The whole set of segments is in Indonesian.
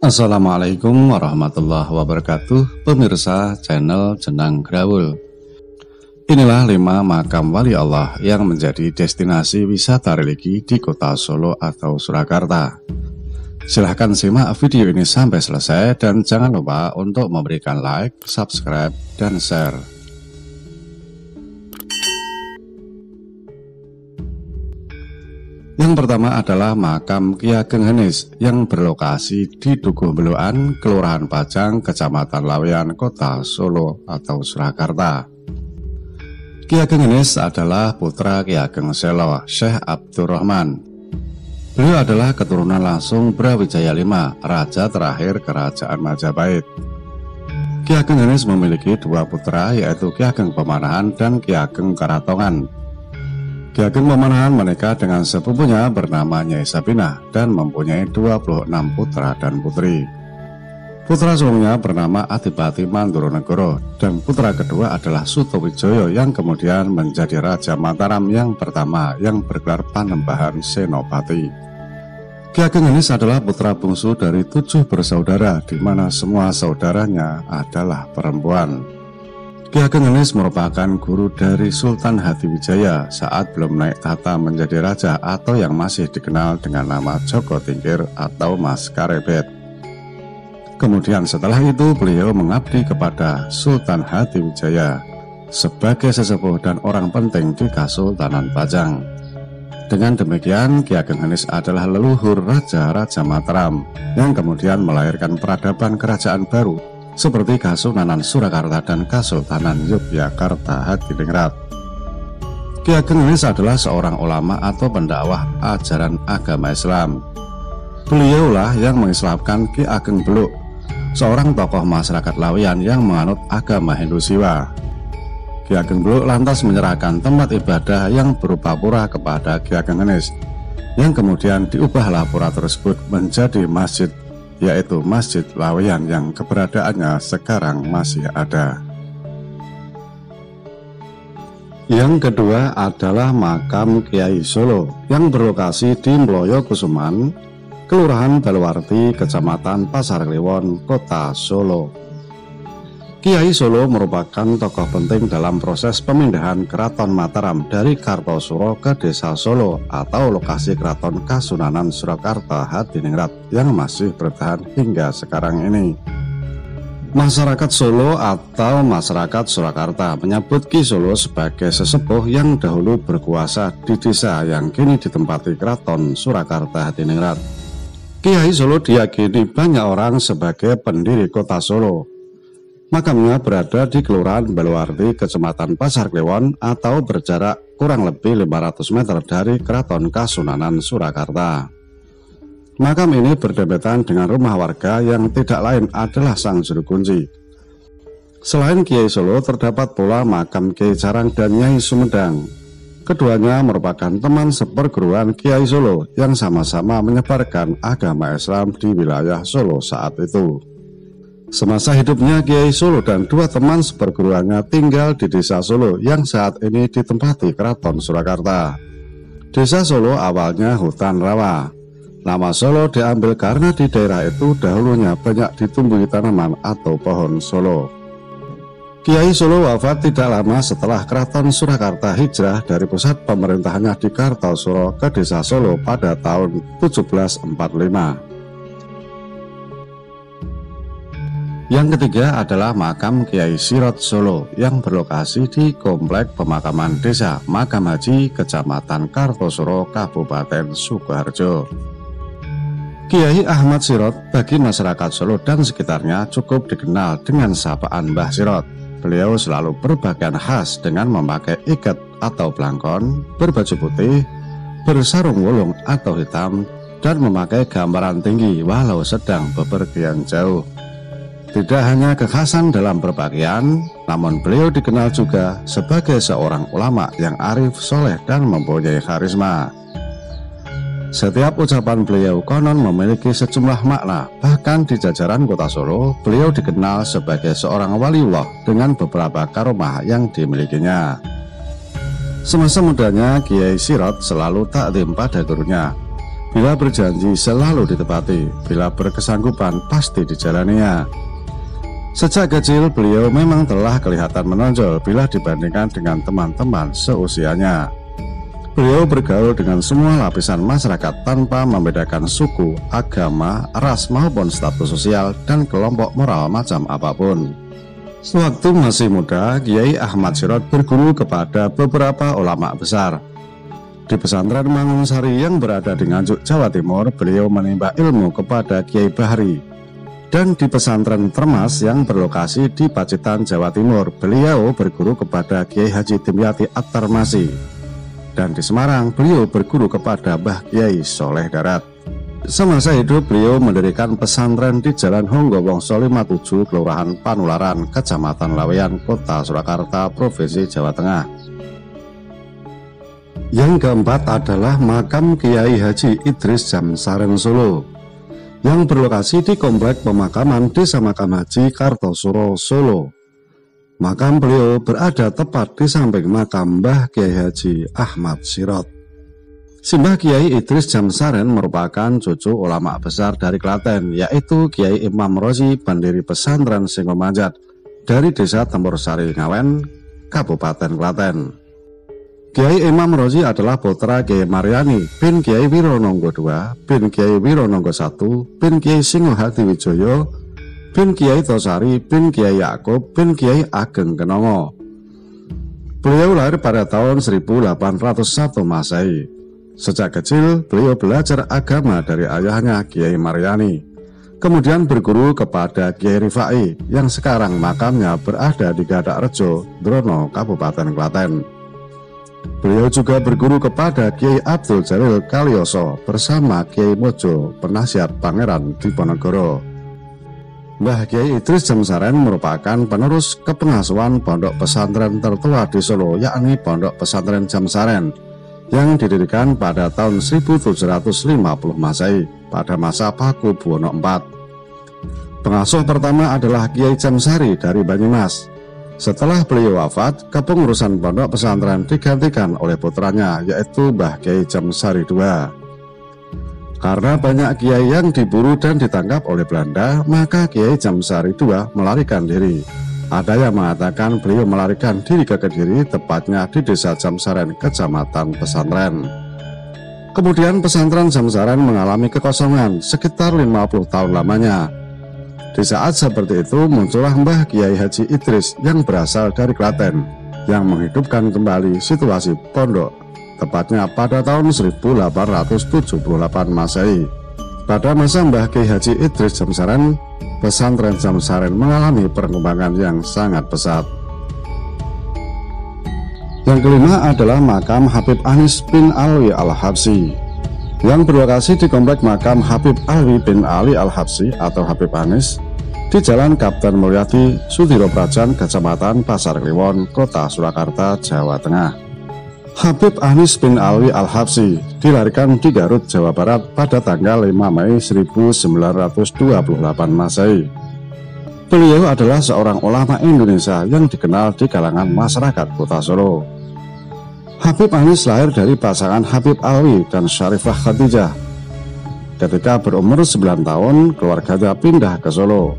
Assalamualaikum warahmatullahi wabarakatuh, pemirsa channel Jenang Grawul. Inilah 5 makam wali Allah yang menjadi destinasi wisata religi di kota Solo atau Surakarta. Silahkan simak video ini sampai selesai dan jangan lupa untuk memberikan like, subscribe, dan share. Yang pertama adalah makam Ki Ageng Henis yang berlokasi di Dukuh Belokan, Kelurahan Pajang, Kecamatan Laweyan, Kota Solo atau Surakarta. Ki Ageng Henis adalah putra Ki Ageng Selo, Syekh Abdurrahman. Beliau adalah keturunan langsung Brawijaya V, raja terakhir Kerajaan Majapahit. Ki Ageng Henis memiliki 2 putra, yaitu Ki Ageng Pemanahan dan Ki Ageng Karatongan. Ki Ageng Pemanahan menikah dengan sepupunya bernama Nyai Sabinah dan mempunyai 26 putra dan putri. Putra sulungnya bernama Adipati Manduranegara dan putra kedua adalah Sutowijoyo yang kemudian menjadi Raja Mataram yang pertama yang bergelar Panembahan Senopati. Ki Ageng Henis adalah putra bungsu dari 7 bersaudara, di mana semua saudaranya adalah perempuan. Ki Ageng Henis merupakan guru dari Sultan Hadiwijaya saat belum naik tahta menjadi raja atau yang masih dikenal dengan nama Joko Tingkir atau Mas Karebet. Kemudian setelah itu beliau mengabdi kepada Sultan Hadiwijaya sebagai sesepuh dan orang penting di Kasultanan Pajang. Dengan demikian Ki Ageng Henis adalah leluhur Raja-Raja Mataram yang kemudian melahirkan peradaban kerajaan baru seperti Kasunanan Surakarta dan Kasultanan Yogyakarta Hadiningrat. Ki Ageng Henis adalah seorang ulama atau pendakwah ajaran agama Islam. Beliaulah yang mengislamkan Ki Ageng Beluk, seorang tokoh masyarakat Laweyan yang menganut agama Hindu Siwa. Ki Ageng Beluk lantas menyerahkan tempat ibadah yang berupa pura kepada Ki Ageng Henis, yang kemudian diubahlah pura tersebut menjadi masjid, yaitu Masjid Laweyan yang keberadaannya sekarang masih ada. Yang kedua adalah makam Kiai Solo yang berlokasi di Mloyo Kusuman, Kelurahan Daluwarti, Kecamatan Pasar Kliwon, Kota Solo. Kiai Solo merupakan tokoh penting dalam proses pemindahan Keraton Mataram dari Kartosuro ke Desa Solo atau lokasi Keraton Kasunanan Surakarta Hadiningrat yang masih bertahan hingga sekarang ini. Masyarakat Solo atau masyarakat Surakarta menyebut Ki Solo sebagai sesepuh yang dahulu berkuasa di desa yang kini ditempati Keraton Surakarta Hadiningrat. Kiai Solo diyakini banyak orang sebagai pendiri kota Solo. Makamnya berada di Kelurahan Daluwarti, Kecamatan Pasar Kliwon atau berjarak kurang lebih 500 meter dari Keraton Kasunanan Surakarta. Makam ini berdempetan dengan rumah warga yang tidak lain adalah Sang Juru Kunci. Selain Kiai Solo, terdapat pula makam Kiai Jarang dan Nyai Sumedang. Keduanya merupakan teman seperguruan Kiai Solo yang sama-sama menyebarkan agama Islam di wilayah Solo saat itu. Semasa hidupnya Kiai Solo dan 2 teman seperguruannya tinggal di Desa Solo yang saat ini ditempati Keraton Surakarta. Desa Solo awalnya hutan rawa. Nama Solo diambil karena di daerah itu dahulunya banyak ditumbuhi tanaman atau pohon Solo. Kiai Solo wafat tidak lama setelah Keraton Surakarta hijrah dari pusat pemerintahannya di Kartosuro ke Desa Solo pada tahun 1745. Yang ketiga adalah makam Kiai Sirot Solo yang berlokasi di Komplek Pemakaman Desa Makam Haji, Kecamatan Kartosuro, Kabupaten Sukoharjo. Kiai Ahmad Sirot bagi masyarakat Solo dan sekitarnya cukup dikenal dengan sapaan Mbah Sirot. Beliau selalu berpakaian khas dengan memakai ikat atau blangkon, berbaju putih, bersarung wulung atau hitam, dan memakai gambaran tinggi walau sedang bepergian jauh. Tidak hanya kekhasan dalam berpakaian, namun beliau dikenal juga sebagai seorang ulama yang arif, soleh, dan mempunyai karisma. Setiap ucapan beliau konon memiliki sejumlah makna. Bahkan di jajaran kota Solo, beliau dikenal sebagai seorang waliullah dengan beberapa karomah yang dimilikinya. Semasa mudanya, Kiai Sirot selalu taklim pada gurunya. Bila berjanji selalu ditepati, bila berkesanggupan pasti dijalaninya. Sejak kecil beliau memang telah kelihatan menonjol bila dibandingkan dengan teman-teman seusianya. Beliau bergaul dengan semua lapisan masyarakat tanpa membedakan suku, agama, ras maupun status sosial dan kelompok moral macam apapun. Sewaktu masih muda, Kiai Ahmad Sirot berguru kepada beberapa ulama besar. Di pesantren Mangunsari yang berada di Nganjuk, Jawa Timur, beliau menimba ilmu kepada Kiai Bahri. Dan di pesantren Termas yang berlokasi di Pacitan, Jawa Timur, beliau berguru kepada Kiai Haji Dimyati At-Tarmasi. Dan di Semarang, beliau berguru kepada Mbah Kiai Soleh Darat. Semasa hidup, beliau mendirikan pesantren di Jalan Honggowongso 57, Kelurahan Panularan, Kecamatan Laweyan, Kota Surakarta, Provinsi Jawa Tengah. Yang keempat adalah makam Kiai Haji Idris Jamsaren Solo yang berlokasi di Komplek Pemakaman Desa Makam Haji Kartosuro, Solo. Makam beliau berada tepat di samping makam Mbah Kiai Haji Ahmad Sirot. Simbah Kiai Idris Jamsaren merupakan cucu ulama besar dari Klaten, yaitu Kiai Imam Rozi, pendiri pesantren Singomanjat dari Desa Tempursari Ngawen, Kabupaten Klaten. Kiai Imam Rozi adalah putra Kiai Maryani bin Kiai Wirononggo II bin Kiai Wirononggo I bin Kiai Singohati Wijoyo bin Kiai Tosari bin Kiai Yakub bin Kiai Ageng Kenongo. Beliau lahir pada tahun 1801 Masehi. Sejak kecil beliau belajar agama dari ayahnya Kiai Maryani, kemudian berguru kepada Kiai Rifai yang sekarang makamnya berada di Gadak Rejo, Drono, Kabupaten Klaten. Beliau juga berguru kepada Kiai Abdul Jalil Kalioso bersama Kiai Mojo, penasihat Pangeran Diponegoro. Mbah Kiai Idris Jamsaren merupakan penerus kepengasuhan pondok pesantren tertua di Solo, yakni Pondok Pesantren Jamsaren, yang didirikan pada tahun 1750 Masehi pada masa Paku Buwono IV. Pengasuh pertama adalah Kiai Jamsari dari Banyumas. Setelah beliau wafat, kepengurusan pondok pesantren digantikan oleh putranya, yaitu Mbah Kiai Jamsari II. Karena banyak kiai yang diburu dan ditangkap oleh Belanda, maka Kiai Jamsari II melarikan diri. Ada yang mengatakan beliau melarikan diri ke Kediri, tepatnya di Desa Jamsaren, Kecamatan Pesantren. Kemudian pesantren Jamsaren mengalami kekosongan sekitar 50 tahun lamanya. Di saat seperti itu muncullah Mbah Kiai Haji Idris yang berasal dari Klaten, yang menghidupkan kembali situasi pondok, tepatnya pada tahun 1878 Masehi. Pada masa Mbah Kiai Haji Idris Jamsaren, pesantren Jamsaren mengalami perkembangan yang sangat pesat. Yang kelima adalah makam Habib Anis bin Alwi Al-Habsyi, yang berlokasi di Komplek Makam Habib Alwi bin Ali Al-Habsyi atau Habib Anis di Jalan Kapten Mulyadi, Sudiroprajan, Kecamatan Pasar Kliwon, Kota Surakarta, Jawa Tengah. Habib Anis bin Alwi Al-Habsyi dilahirkan di Garut, Jawa Barat pada tanggal 5 Mei 1928 Masehi. Beliau adalah seorang ulama Indonesia yang dikenal di kalangan masyarakat Kota Solo. Habib Anis lahir dari pasangan Habib Alwi dan Syarifah Khadijah. Ketika berumur 9 tahun, keluarganya pindah ke Solo.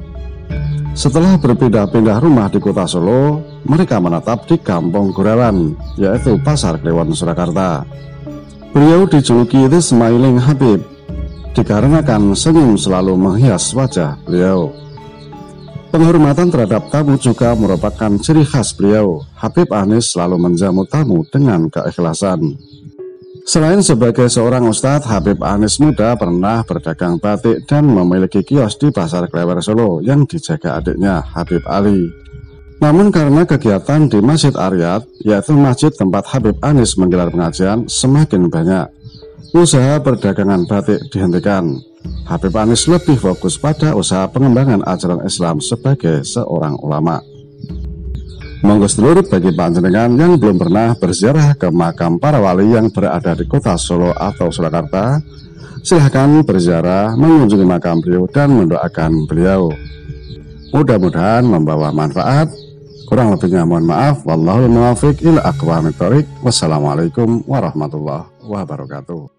Setelah berpindah-pindah rumah di Kota Solo, mereka menetap di Kampung Gurawan, yaitu Pasar Kliwon, Surakarta. Beliau dijuluki The Smiling Habib, dikarenakan senyum selalu menghias wajah beliau. Penghormatan terhadap tamu juga merupakan ciri khas beliau. Habib Anis selalu menjamu tamu dengan keikhlasan. Selain sebagai seorang ustadz, Habib Anis muda pernah berdagang batik dan memiliki kios di Pasar Klewer Solo yang dijaga adiknya Habib Ali. Namun karena kegiatan di Masjid Aryat, yaitu masjid tempat Habib Anis menggelar pengajian, semakin banyak, usaha perdagangan batik dihentikan. Habib Anis lebih fokus pada usaha pengembangan ajaran Islam sebagai seorang ulama. Monggo sedulur, bagi panjenengan yang belum pernah berziarah ke makam para wali yang berada di Kota Solo atau Surakarta, silahkan berziarah, mengunjungi makam beliau dan mendoakan beliau. Mudah-mudahan membawa manfaat. Kurang lebihnya mohon maaf. Wallahul muwaffiq ila aqwamit thoriq. Wassalamualaikum warahmatullahi wabarakatuh.